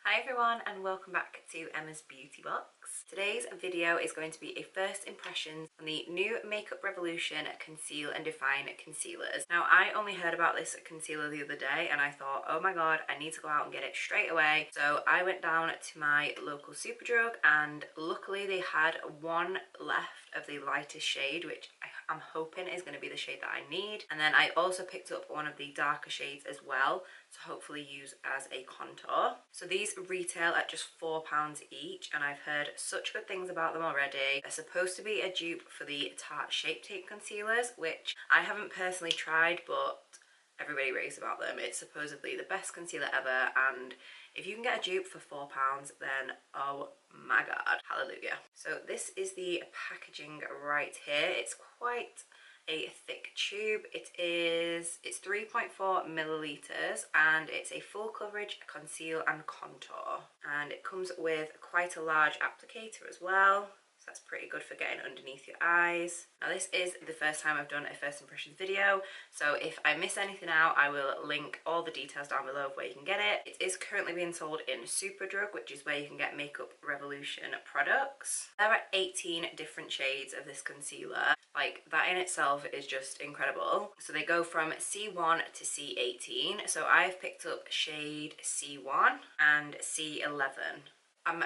Hi everyone and welcome back to Emma's Beauty Box. Today's video is going to be a first impressions on the new Makeup Revolution Conceal and Define Concealers. Now I only heard about this concealer the other day and I thought, oh my god, I need to go out and get it straight away. So I went down to my local Superdrug and luckily they had one left of the lightest shade, which I'm hoping is going to be the shade that I need. And then I also picked up one of the darker shades as well to hopefully use as a contour. So these retail at just £4 each and I've heard such good things about them already. They're supposed to be a dupe for the Tarte Shape Tape concealers, which I haven't personally tried, but everybody raves about them. It's supposedly the best concealer ever, and if you can get a dupe for £4, then oh my god, hallelujah. So this is the packaging right here. It's quite a thick tube. It's 3.4 milliliters and it's a full coverage conceal and contour, and it comes with quite a large applicator as well. So that's pretty good for getting underneath your eyes. Now this is the first time I've done a first impressions video, so if I miss anything out I will link all the details down below of where you can get it. It is currently being sold in Superdrug, which is where you can get Makeup Revolution products. There are 18 different shades of this concealer. Like, that in itself is just incredible. So they go from C1 to C18. So I've picked up shade C1 and C11. I'm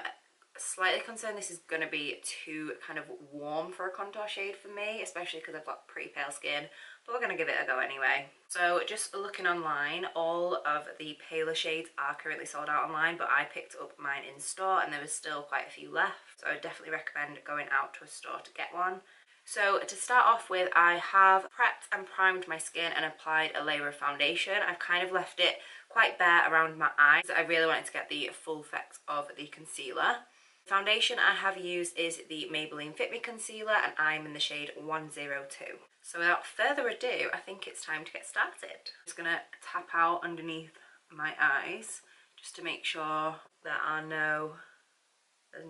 slightly concerned this is going to be too kind of warm for a contour shade for me, especially because I've got pretty pale skin, but we're going to give it a go anyway. So just looking online, all of the paler shades are currently sold out online, but I picked up mine in store and there was still quite a few left, so I definitely recommend going out to a store to get one. So to start off with, I have prepped and primed my skin and applied a layer of foundation. I've kind of left it quite bare around my eyes. I really wanted to get the full effect of the concealer. Foundation I have used is the Maybelline Fit Me Concealer and I'm in the shade 102. So without further ado, I think it's time to get started. I'm just going to tap out underneath my eyes just to make sure there's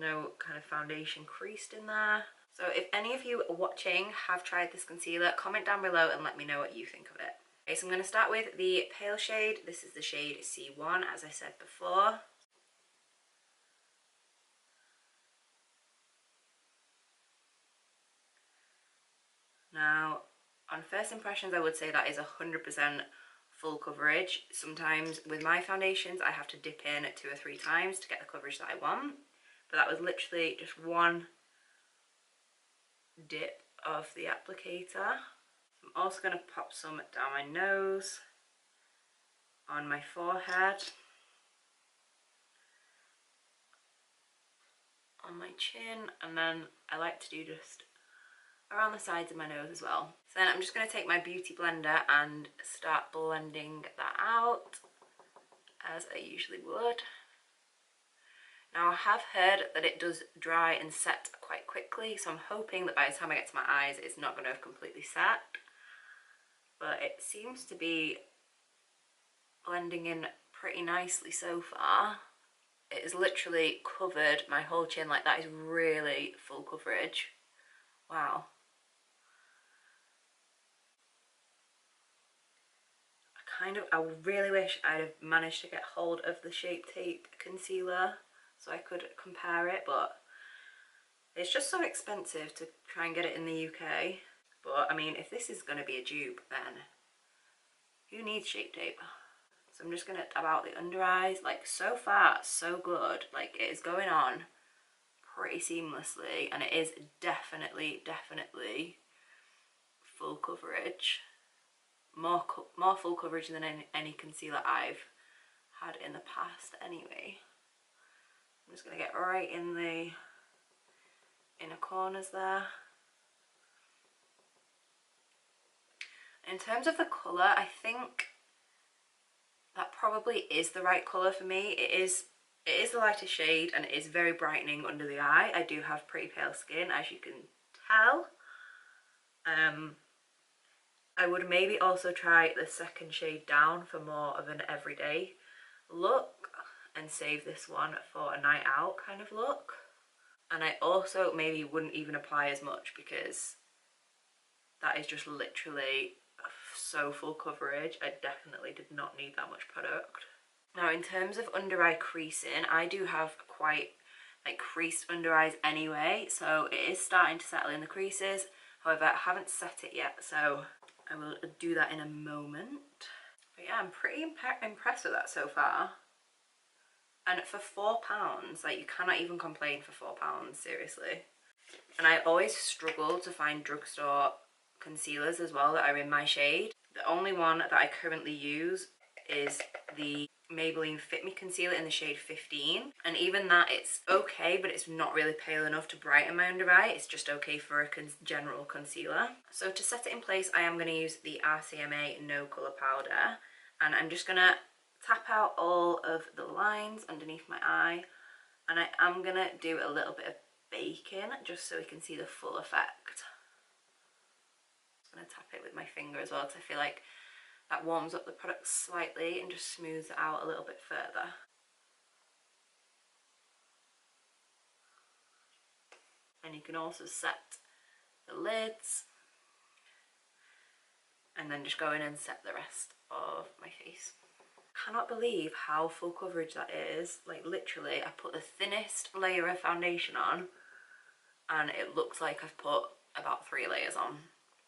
no kind of foundation creased in there. So if any of you watching have tried this concealer, comment down below and let me know what you think of it. Okay, so I'm going to start with the pale shade. This is the shade C1, as I said before. Now, on first impressions, I would say that is 100% full coverage. Sometimes with my foundations, I have to dip in 2 or 3 times to get the coverage that I want. But that was literally just one dip of the applicator. I'm also going to pop some down my nose, on my forehead, on my chin, and then I like to do just around the sides of my nose as well. So then I'm just going to take my beauty blender and start blending that out as I usually would. Now I have heard that it does dry and set quite quickly, so I'm hoping that by the time I get to my eyes it's not going to have completely set. But it seems to be blending in pretty nicely so far. It has literally covered my whole chin, like that is really full coverage. Wow. I really wish I'd have managed to get hold of the Shape Tape concealer so I could compare it, but it's just so expensive to try and get it in the UK. But I mean, if this is going to be a dupe, then who needs Shape Tape? So I'm just going to dab out the under eyes. Like, so far so good. Like, it is going on pretty seamlessly and it is definitely full coverage. More full coverage than any concealer I've had in the past anyway. I'm just going to get right in the inner corners there. In terms of the colour, I think that probably is the right colour for me. It is the lighter shade and it is very brightening under the eye. I do have pretty pale skin, as you can tell. I would maybe also try the second shade down for more of an everyday look and save this one for a night out kind of look. And I also maybe wouldn't even apply as much because that is just literally so full coverage. I definitely did not need that much product. Now in terms of under eye creasing, I do have quite like creased under eyes anyway, so it is starting to settle in the creases. However, I haven't set it yet, so I will do that in a moment. But yeah, I'm pretty impressed with that so far. And for £4, like, you cannot even complain for £4, seriously. And I always struggle to find drugstore concealers as well that are in my shade. The only one that I currently use is the Maybelline Fit Me Concealer in the shade 15. And even that, it's okay, but it's not really pale enough to brighten my under eye. It's just okay for a general concealer. So to set it in place, I am going to use the RCMA No Colour Powder. And I'm just going to tap out all of the lines underneath my eye. And I am going to do a little bit of baking just so we can see the full effect. I'm going to tap it with my finger as well because I feel like that warms up the product slightly and just smooths it out a little bit further. And you can also set the lids and then just go in and set the rest of my face. Cannot believe how full coverage that is. Like, literally, I put the thinnest layer of foundation on and it looks like I've put about 3 layers on,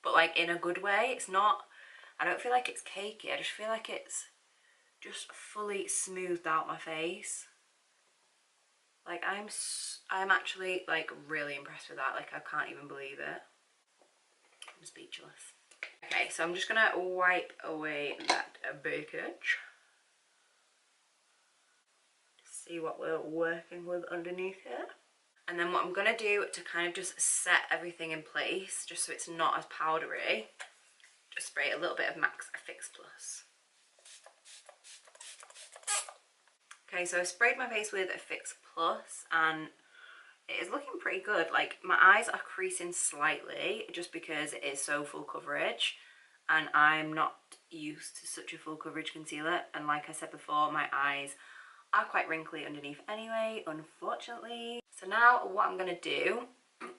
but like in a good way. It's not, I don't feel like it's cakey, I just feel like it's just fully smoothed out my face. Like, I'm actually like really impressed with that. Like, I can't even believe it. I'm speechless. Okay, so I'm just gonna wipe away that bakage. See what we're working with underneath here. And then what I'm gonna do to kind of just set everything in place, just so it's not as powdery, just spray a little bit of MAC Fix Plus. Okay, so I sprayed my face with a Fix Plus and it is looking pretty good. Like, my eyes are creasing slightly just because it is so full coverage and I'm not used to such a full coverage concealer. And like I said before, my eyes are quite wrinkly underneath anyway, unfortunately. So now what I'm going to do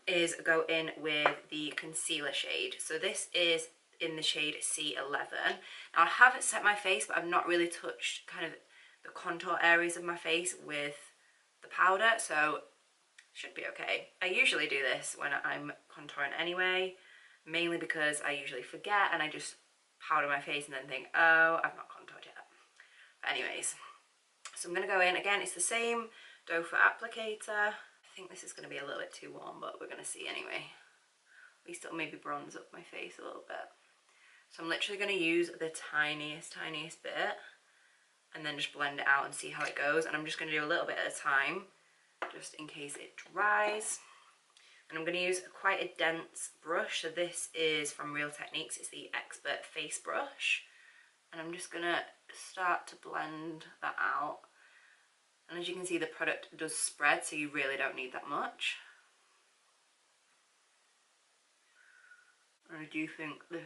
is go in with the concealer shade. So this is in the shade C11. Now I haven't set my face, but I've not really touched kind of the contour areas of my face with the powder, so should be okay. I usually do this when I'm contouring anyway, mainly because I usually forget and I just powder my face and then think, oh, I've not contoured yet. But anyways, so I'm going to go in, again, it's the same doe foot applicator. I think this is going to be a little bit too warm, but we're going to see anyway. At least it'll maybe bronze up my face a little bit. So I'm literally going to use the tiniest bit and then just blend it out and see how it goes. And I'm just going to do a little bit at a time, just in case it dries. And I'm going to use quite a dense brush. So this is from Real Techniques. It's the Expert Face Brush. And I'm just going to start to blend that out. And as you can see, the product does spread, so you really don't need that much. And I do think this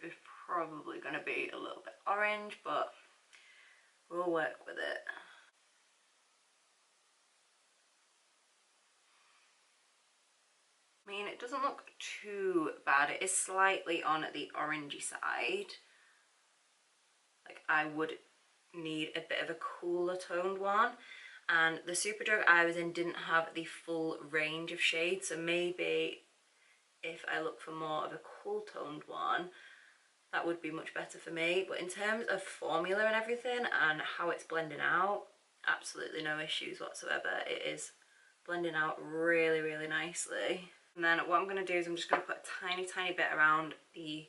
is probably going to be a little bit orange, but we'll work with it. I mean, it doesn't look too bad. It is slightly on the orangey side. Like, I would need a bit of a cooler toned one. And the Superdrug I was in didn't have the full range of shades, so maybe if I look for more of a cool toned one, that would be much better for me. But in terms of formula and everything and how it's blending out, absolutely no issues whatsoever. It is blending out really, really nicely. And then what I'm going to do is I'm just going to put a tiny bit around the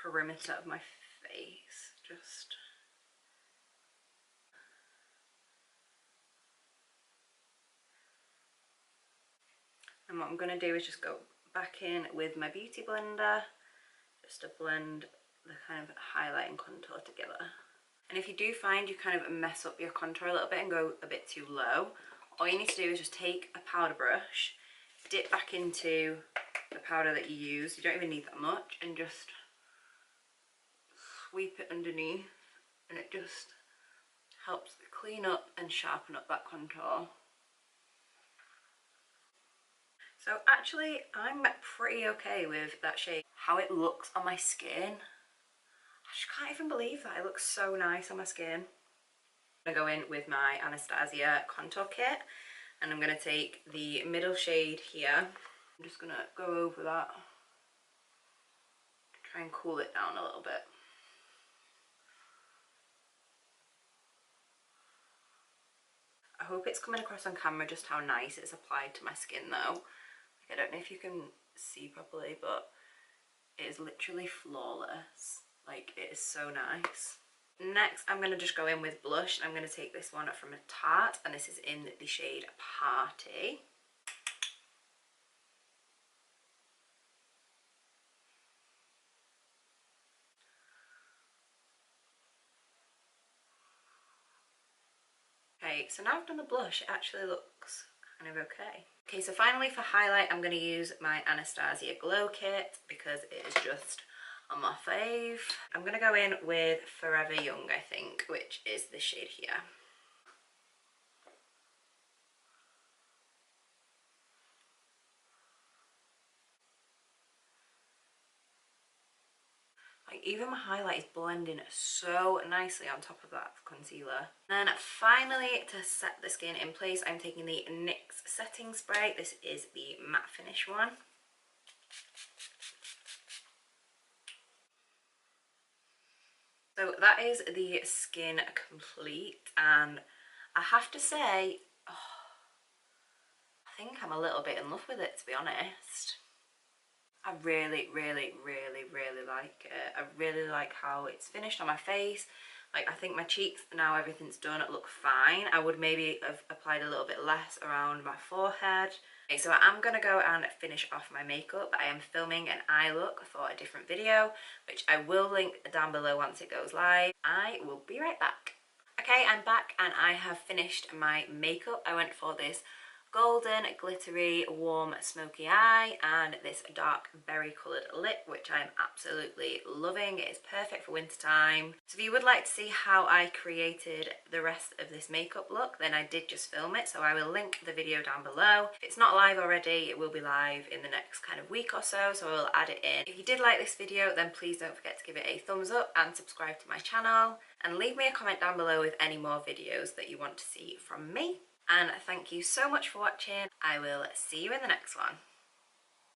perimeter of my face, just. And what I'm going to do is just go back in with my beauty blender just to blend the kind of highlight and contour together. And if you do find you kind of mess up your contour a little bit and go a bit too low, all you need to do is just take a powder brush, dip back into the powder that you use, you don't even need that much, and just sweep it underneath, and it just helps clean up and sharpen up that contour. So actually, I'm pretty okay with that shade. How it looks on my skin, I just can't even believe that. It looks so nice on my skin. I'm going to go in with my Anastasia contour kit, and I'm going to take the middle shade here. I'm just going to go over that, try and cool it down a little bit. I hope it's coming across on camera just how nice it's applied to my skin though. I don't know if you can see properly, but it is literally flawless. Like, it is so nice. Next, I'm going to just go in with blush. I'm going to take this one from a Tarte, and this is in the shade Party. Okay, so now I've done the blush, it actually looks kind of okay. Okay, so finally for highlight, I'm going to use my Anastasia Glow Kit because it is just on my fave. I'm going to go in with Forever Young, I think, which is this shade here. Like, even my highlight is blending so nicely on top of that concealer. And then finally, to set the skin in place, I'm taking the NYX setting spray. This is the matte finish one. So that is the skin complete, and I have to say, I think I'm a little bit in love with it, to be honest. I really, really, really, really like it. I really like how it's finished on my face. Like, I think my cheeks, now everything's done, look fine. I would maybe have applied a little bit less around my forehead. Okay, so I'm going to go and finish off my makeup. I am filming an eye look for a different video, which I will link down below once it goes live. I will be right back. Okay, I'm back and I have finished my makeup. I went for this golden, glittery, warm, smoky eye and this dark berry coloured lip, which I'm absolutely loving. It is perfect for winter time. So if you would like to see how I created the rest of this makeup look, then I did just film it, so I will link the video down below. If it's not live already, it will be live in the next kind of week or so, so I will add it in. If you did like this video, then please don't forget to give it a thumbs up and subscribe to my channel, and leave me a comment down below with any more videos that you want to see from me. And thank you so much for watching. I will see you in the next one.